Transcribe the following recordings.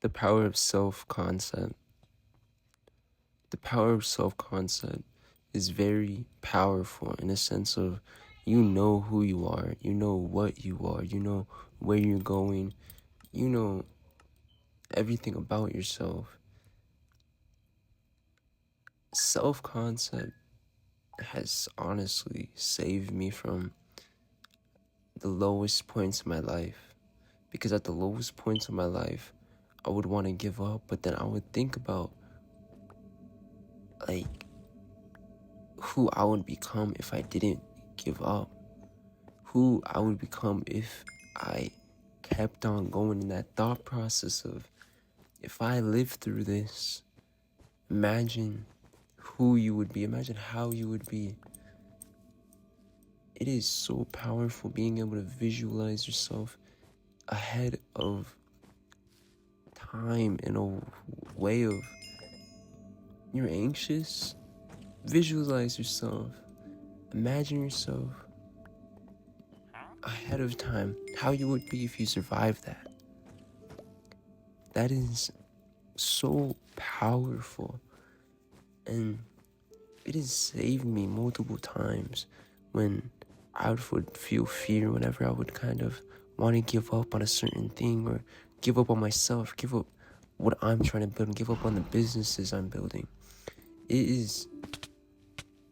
The power of self-concept. The power of self-concept is very powerful in a sense of you know who you are, you know what you are, you know where you're going, you know everything about yourself. Self-concept has honestly saved me from the lowest points of my life. Because at the lowest points of my life, I would want to give up, but then I would think about like who I would become if I didn't give up. Who I would become if I kept on going in that thought process of if I lived through this, imagine who you would be, imagine how you would be. It is so powerful being able to visualize yourself ahead of time in a way of you're anxious, visualize yourself, imagine yourself ahead of time, how you would be if you survived that. That is so powerful, and it has saved me multiple times when I would feel fear whenever I would kind of want to give up on a certain thing or give up on myself, give up what I'm trying to build, and give up on the businesses I'm building. It is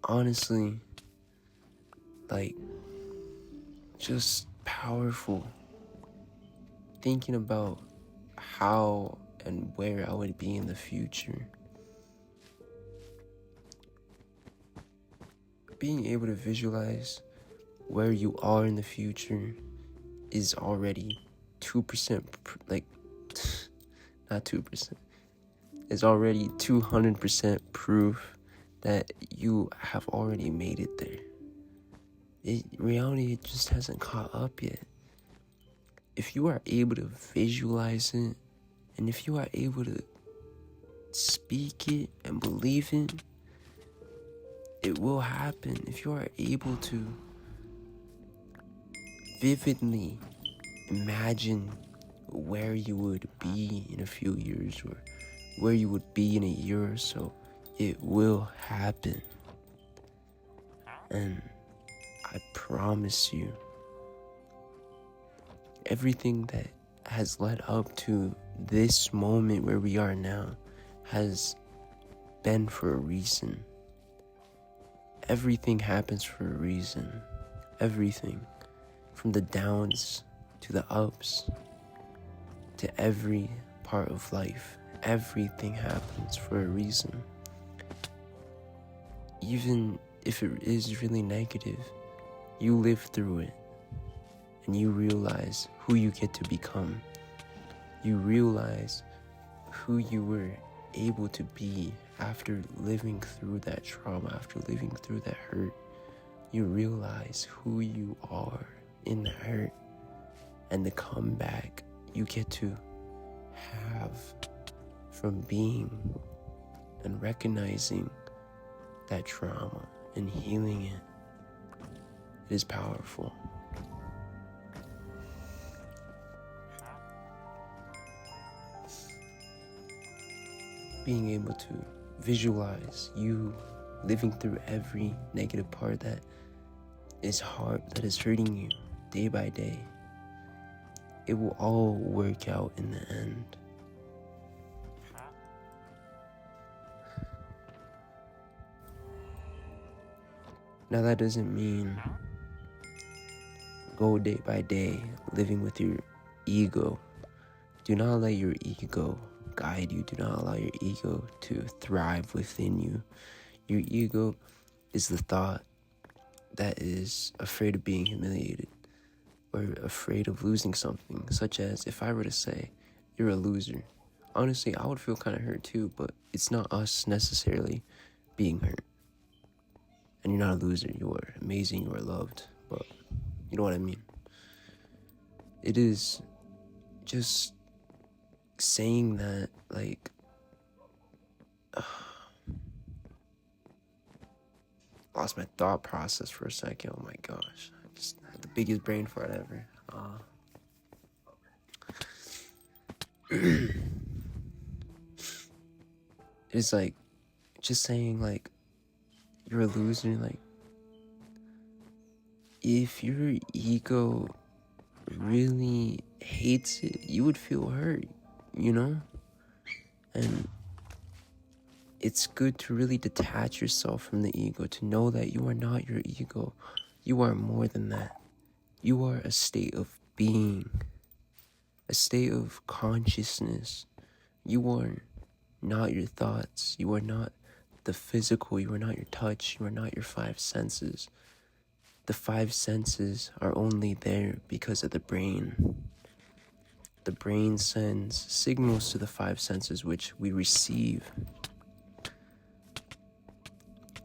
honestly like just powerful thinking about how and where I would be in the future. Being able to visualize where you are in the future is already 2%, like, not 2%, is already 200% proof that you have already made it there. Reality just hasn't caught up yet. If you are able to visualize it, and if you are able to speak it and believe it, it will happen. If you are able to vividly imagine where you would be in a few years or where you would be in a year or so, it will happen. And I promise you, everything that has led up to this moment where we are now has been for a reason. Everything happens for a reason. Everything. From the downs to the ups to every part of life. Everything happens for a reason. Even if it is really negative, you live through it and you realize who you get to become. You realize who you were able to be after living through that trauma, after living through that hurt. You realize who you are in the hurt and the comeback you get to have from being and recognizing that trauma and healing it. It is powerful. Being able to visualize you living through every negative part that is hard, that is hurting you day by day, it will all work out in the end. Now that doesn't mean go day by day living with your ego. Do not let your ego guide you. Do not allow your ego to thrive within you. Your ego is the thought that is afraid of being humiliated or afraid of losing something, such as if I were to say, you're a loser. Honestly, I would feel kind of hurt too, but it's not us necessarily being hurt. And you're not a loser, you are amazing, you are loved, but you know what I mean. It is just saying that, like, lost my thought process for a second. Oh my gosh, I just had the biggest brain fart ever. is like just saying like you're a loser. Like, if your ego really hates it, you would feel hurt, you know? And it's good to really detach yourself from the ego, to know that you are not your ego. You are more than that. You are a state of being, a state of consciousness. You are not your thoughts. You are not the physical. You are not your touch. You are not your five senses. The five senses are only there because of the brain. The brain sends signals to the five senses, which we receive.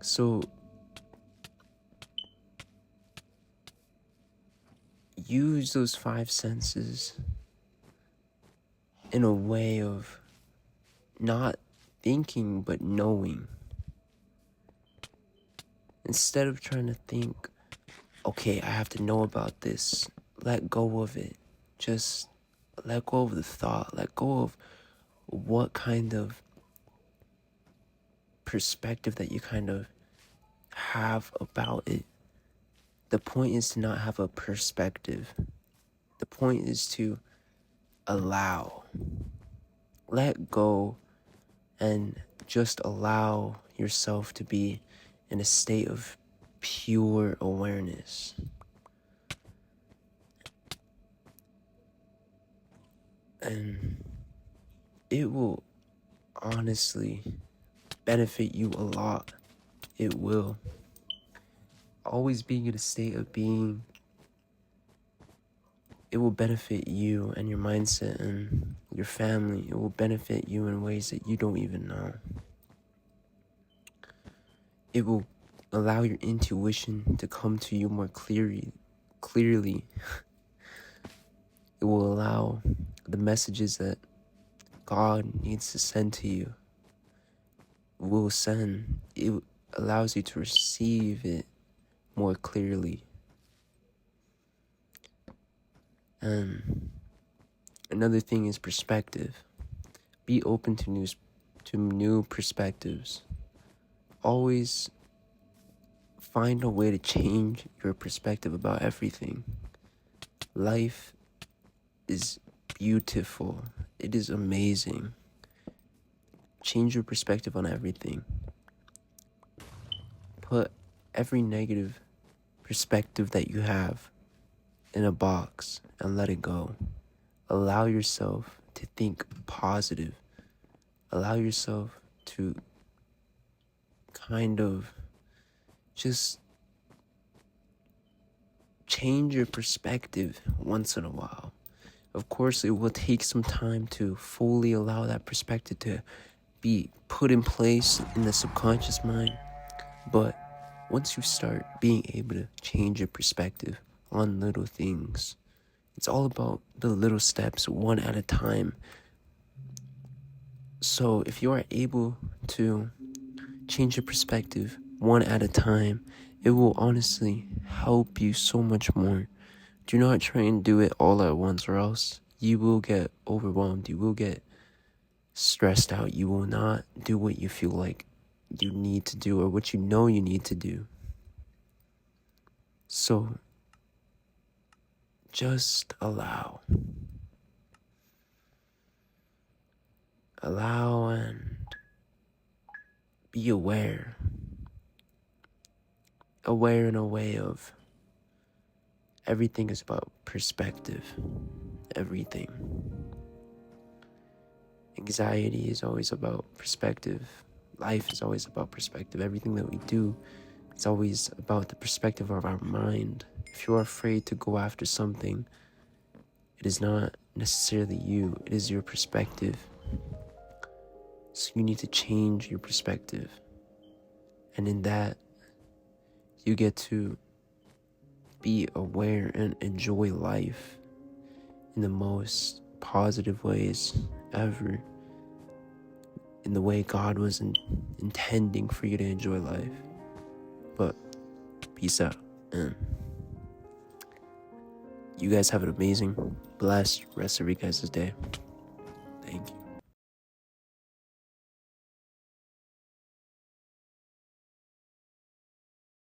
So use those five senses in a way of not thinking but knowing. Instead of trying to think, okay, I have to know about this, let go of it. Just let go of the thought. Let go of what kind of perspective that you kind of have about it. The point is to not have a perspective. The point is to allow. Let go and just allow yourself to be in a state of pure awareness. And it will honestly benefit you a lot. It will. Always being in a state of being, it will benefit you and your mindset and your family. It will benefit you in ways that you don't even know. It will allow your intuition to come to you more clearly. It will allow the messages that God needs to send to you will send. It allows you to receive it more clearly. And another thing is perspective. Be open to new perspectives. Always find a way to change your perspective about everything. Life is beautiful. It is amazing. Change your perspective on everything. Put every negative perspective that you have in a box and let it go. Allow yourself to think positive. Allow yourself to kind of just change your perspective once in a while. Of course, it will take some time to fully allow that perspective to be put in place in the subconscious mind. But once you start being able to change your perspective on little things, it's all about the little steps, one at a time. So if you are able to change your perspective one at a time, it will honestly help you so much more. Do not try and do it all at once, or else you will get overwhelmed. You will get stressed out. You will not do what you feel like you need to do or what you know you need to do. So just allow. Allow and be aware. Aware in a way of everything is about perspective. Everything. Anxiety is always about perspective. Life is always about perspective. Everything that we do, it's always about the perspective of our mind. If you're afraid to go after something, it is not necessarily you, it is your perspective. So you need to change your perspective. And in that, you get to be aware and enjoy life in the most positive ways ever. In the way God was intending for you to enjoy life. But peace out. And you guys have an amazing, blessed rest of your guys' day. Thank you.